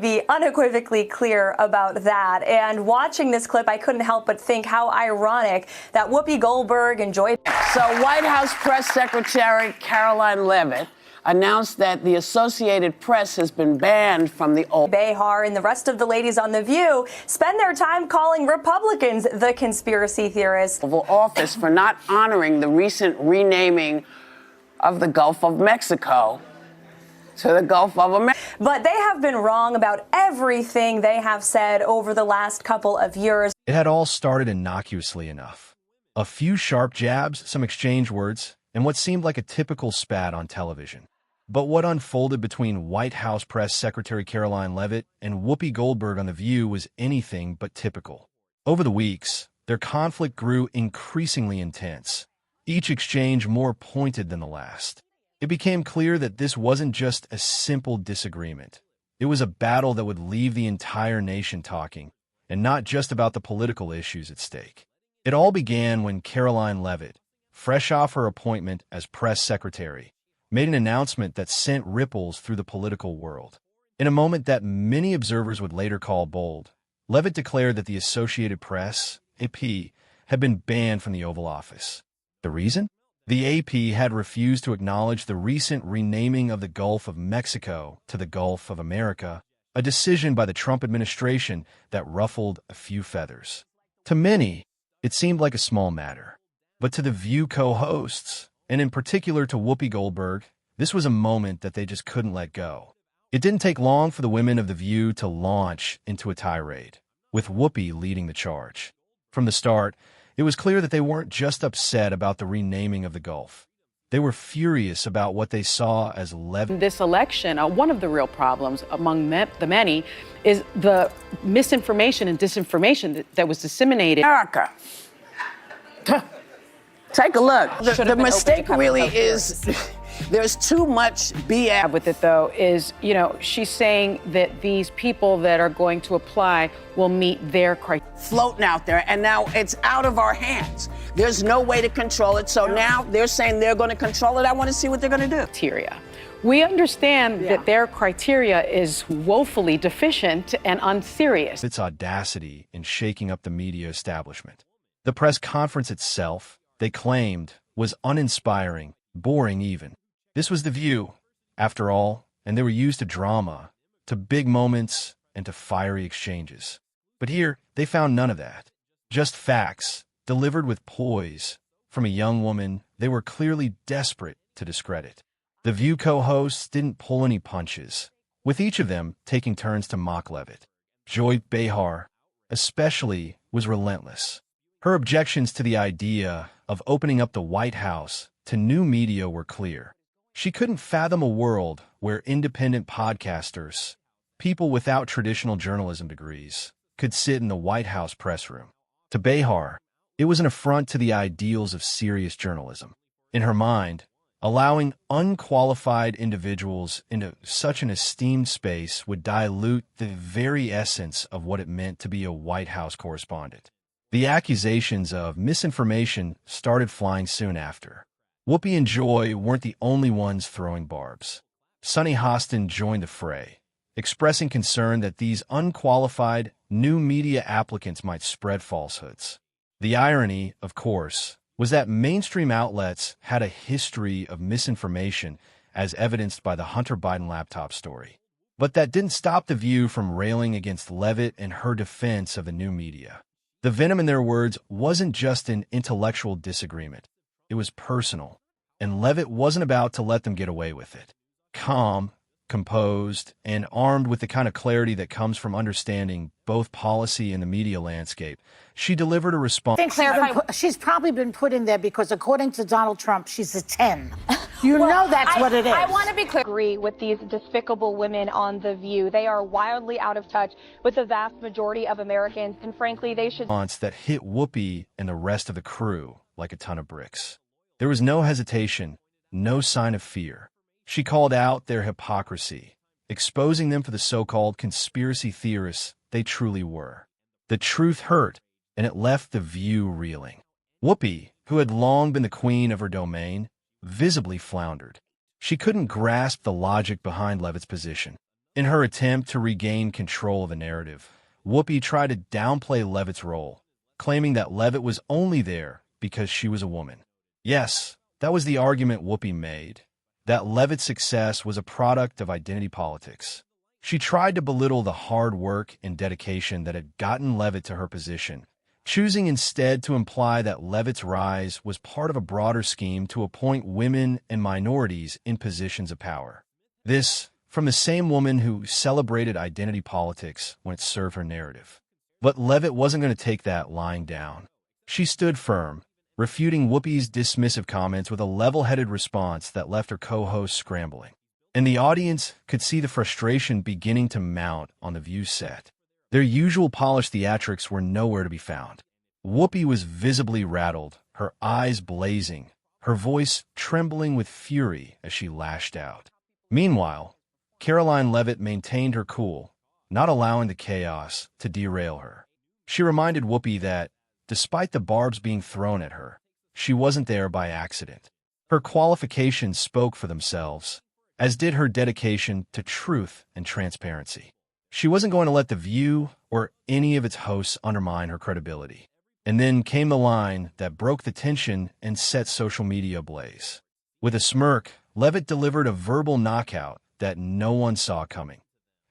Be unequivocally clear about that. And watching this clip, I couldn't help but think how ironic that Whoopi Goldberg and Joy. So White House Press Secretary Karoline Leavitt announced that the Associated Press has been banned from the Behar and the rest of the ladies on The View spend their time calling Republicans the conspiracy theorists. Oval Office for not honoring the recent renaming of the Gulf of Mexico to the Gulf of America. But they have been wrong about everything they have said over the last couple of years. It had all started innocuously enough. A few sharp jabs, some exchange words, and what seemed like a typical spat on television. But what unfolded between White House Press Secretary Karoline Leavitt and Whoopi Goldberg on The View was anything but typical. Over the weeks, their conflict grew increasingly intense, each exchange more pointed than the last. It became clear that this wasn't just a simple disagreement. It was a battle that would leave the entire nation talking, and not just about the political issues at stake. It all began when Karoline Leavitt, fresh off her appointment as press secretary, made an announcement that sent ripples through the political world. In a moment that many observers would later call bold, Leavitt declared that the Associated Press, AP, had been banned from the Oval Office. The reason? The AP had refused to acknowledge the recent renaming of the Gulf of Mexico to the Gulf of America, a decision by the Trump administration that ruffled a few feathers. To many, it seemed like a small matter. But to The View co-hosts, and in particular to Whoopi Goldberg, this was a moment that they just couldn't let go. It didn't take long for the women of The View to launch into a tirade, with Whoopi leading the charge. From the start, it was clear that they weren't just upset about the renaming of the Gulf. They were furious about what they saw as This election, one of the real problems among the many is the misinformation and disinformation that was disseminated. America. Take a look. The mistake really is there's too much BS. With it, though, is, she's saying that these people that are going to apply will meet their criteria. Floating out there, and now it's out of our hands. There's no way to control it, so now they're saying they're going to control it. I want to see what they're going to do. Criteria. We understand that their criteria is woefully deficient and unserious. Its audacity in shaking up the media establishment. The press conference itself, they claimed, was uninspiring, boring even. This was The View, after all, and they were used to drama, to big moments, and to fiery exchanges. But here, they found none of that. Just facts, delivered with poise, from a young woman they were clearly desperate to discredit. The View co-hosts didn't pull any punches, with each of them taking turns to mock Leavitt. Joy Behar, especially, was relentless. Her objections to the idea of opening up the White House to new media were clear. She couldn't fathom a world where independent podcasters, people without traditional journalism degrees, could sit in the White House press room. To Behar, it was an affront to the ideals of serious journalism. In her mind, allowing unqualified individuals into such an esteemed space would dilute the very essence of what it meant to be a White House correspondent. The accusations of misinformation started flying soon after. Whoopi and Joy weren't the only ones throwing barbs. Sunny Hostin joined the fray, expressing concern that these unqualified new media applicants might spread falsehoods. The irony, of course, was that mainstream outlets had a history of misinformation as evidenced by the Hunter Biden laptop story. But that didn't stop The View from railing against Leavitt and her defense of the new media. The venom in their words wasn't just an intellectual disagreement. It was personal, and Leavitt wasn't about to let them get away with it. Calm, composed, and armed with the kind of clarity that comes from understanding both policy and the media landscape, she delivered a response. She's probably been put in there because, according to Donald Trump, she's a 10. You know that's what it is. I want to be clear. I agree with these despicable women on The View. They are wildly out of touch with the vast majority of Americans, and frankly, they should... ...that hit Whoopi and the rest of the crew like a ton of bricks. There was no hesitation, no sign of fear. She called out their hypocrisy, exposing them for the so-called conspiracy theorists they truly were. The truth hurt, and it left The View reeling. Whoopi, who had long been the queen of her domain, visibly floundered. She couldn't grasp the logic behind Leavitt's position. In her attempt to regain control of the narrative, Whoopi tried to downplay Leavitt's role, claiming that Leavitt was only there because she was a woman. Yes, that was the argument Whoopi made, that Leavitt's success was a product of identity politics. She tried to belittle the hard work and dedication that had gotten Leavitt to her position, choosing instead to imply that Leavitt's rise was part of a broader scheme to appoint women and minorities in positions of power. This, from the same woman who celebrated identity politics when it served her narrative. But Leavitt wasn't going to take that lying down. She stood firm, refuting Whoopi's dismissive comments with a level-headed response that left her co-host scrambling. And the audience could see the frustration beginning to mount on the View set. Their usual polished theatrics were nowhere to be found. Whoopi was visibly rattled, her eyes blazing, her voice trembling with fury as she lashed out. Meanwhile, Karoline Leavitt maintained her cool, not allowing the chaos to derail her. She reminded Whoopi that, despite the barbs being thrown at her, she wasn't there by accident. Her qualifications spoke for themselves, as did her dedication to truth and transparency. She wasn't going to let The View or any of its hosts undermine her credibility. And then came the line that broke the tension and set social media ablaze. With a smirk, Leavitt delivered a verbal knockout that no one saw coming.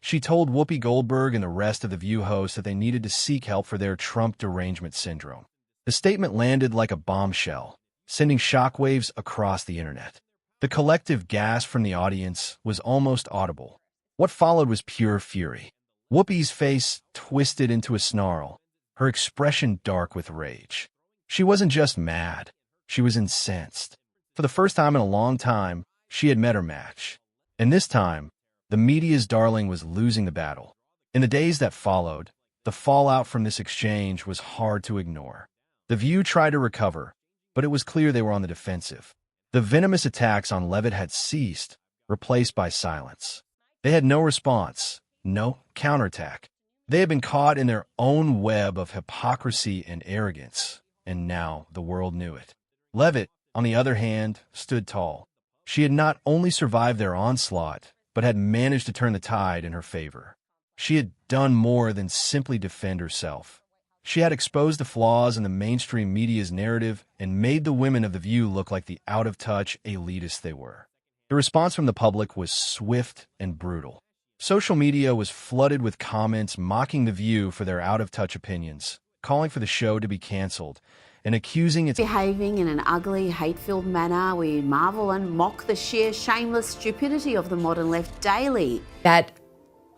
She told Whoopi Goldberg and the rest of The View hosts that they needed to seek help for their Trump derangement syndrome. The statement landed like a bombshell, sending shockwaves across the internet. The collective gasp from the audience was almost audible. What followed was pure fury. Whoopi's face twisted into a snarl, her expression dark with rage. She wasn't just mad, she was incensed. For the first time in a long time, she had met her match. And this time, the media's darling was losing the battle. In the days that followed, the fallout from this exchange was hard to ignore. The View tried to recover, but it was clear they were on the defensive. The venomous attacks on Leavitt had ceased, replaced by silence. They had no response, no counterattack. They had been caught in their own web of hypocrisy and arrogance, and now the world knew it. Leavitt, on the other hand, stood tall. She had not only survived their onslaught, but had managed to turn the tide in her favor. She had done more than simply defend herself. She had exposed the flaws in the mainstream media's narrative and made the women of The View look like the out-of-touch elitists they were. The response from the public was swift and brutal. Social media was flooded with comments mocking The View for their out-of-touch opinions, calling for the show to be cancelled, and accusing its behaving in an ugly, hate-filled manner. We marvel and mock the sheer shameless stupidity of the modern left daily. That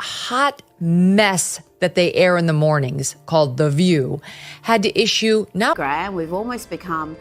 hot mess that they air in the mornings, called The View, had to issue now. Graham, we've almost become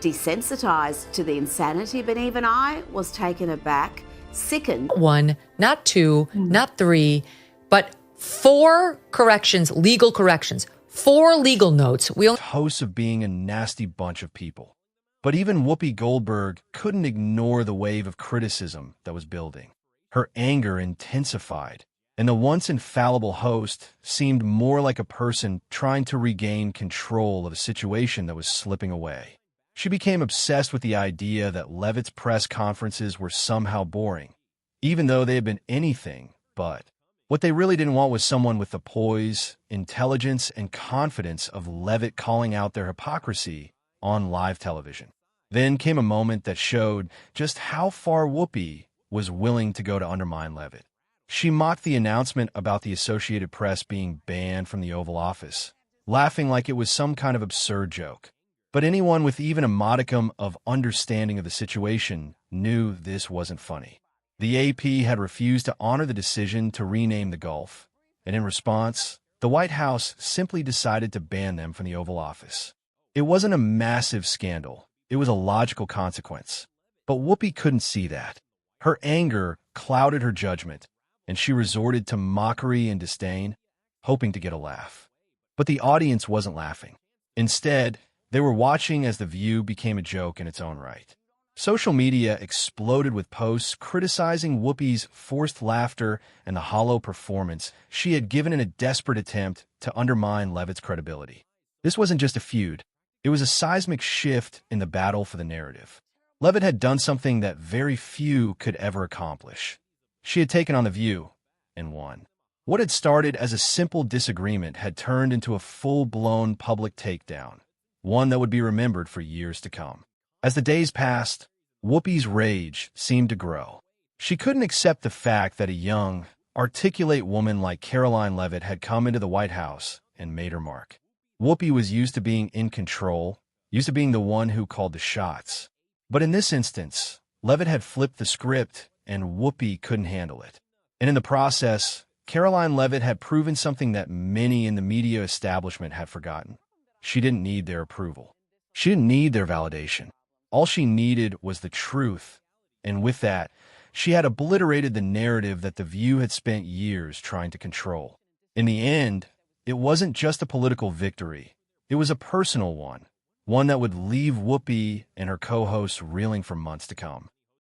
desensitized to the insanity, but even I was taken aback, sickened. One, not two, not three, but 4 corrections, legal corrections, 4 legal notes. hosts of being a nasty bunch of people. But even Whoopi Goldberg couldn't ignore the wave of criticism that was building. Her anger intensified, and the once infallible host seemed more like a person trying to regain control of a situation that was slipping away. She became obsessed with the idea that Leavitt's press conferences were somehow boring, even though they had been anything but. What they really didn't want was someone with the poise, intelligence, and confidence of Leavitt calling out their hypocrisy on live television. Then came a moment that showed just how far Whoopi was willing to go to undermine Leavitt. She mocked the announcement about the Associated Press being banned from the Oval Office, laughing like it was some kind of absurd joke. But anyone with even a modicum of understanding of the situation knew this wasn't funny. The AP had refused to honor the decision to rename the Gulf, and in response, the White House simply decided to ban them from the Oval Office. It wasn't a massive scandal, it was a logical consequence. But Whoopi couldn't see that. Her anger clouded her judgment, and she resorted to mockery and disdain, hoping to get a laugh. But the audience wasn't laughing. Instead, they were watching as The View became a joke in its own right. Social media exploded with posts criticizing Whoopi's forced laughter and the hollow performance she had given in a desperate attempt to undermine Leavitt's credibility. This wasn't just a feud. It was a seismic shift in the battle for the narrative. Leavitt had done something that very few could ever accomplish. She had taken on The View, and won. What had started as a simple disagreement had turned into a full-blown public takedown, one that would be remembered for years to come. As the days passed, Whoopi's rage seemed to grow. She couldn't accept the fact that a young, articulate woman like Karoline Leavitt had come into the White House and made her mark. Whoopi was used to being in control, used to being the one who called the shots. But in this instance, Leavitt had flipped the script and Whoopi couldn't handle it. And in the process, Karoline Leavitt had proven something that many in the media establishment had forgotten. She didn't need their approval. She didn't need their validation. All she needed was the truth. And with that, she had obliterated the narrative that The View had spent years trying to control. In the end, it wasn't just a political victory. It was a personal one that would leave Whoopi and her co-hosts reeling for months to come.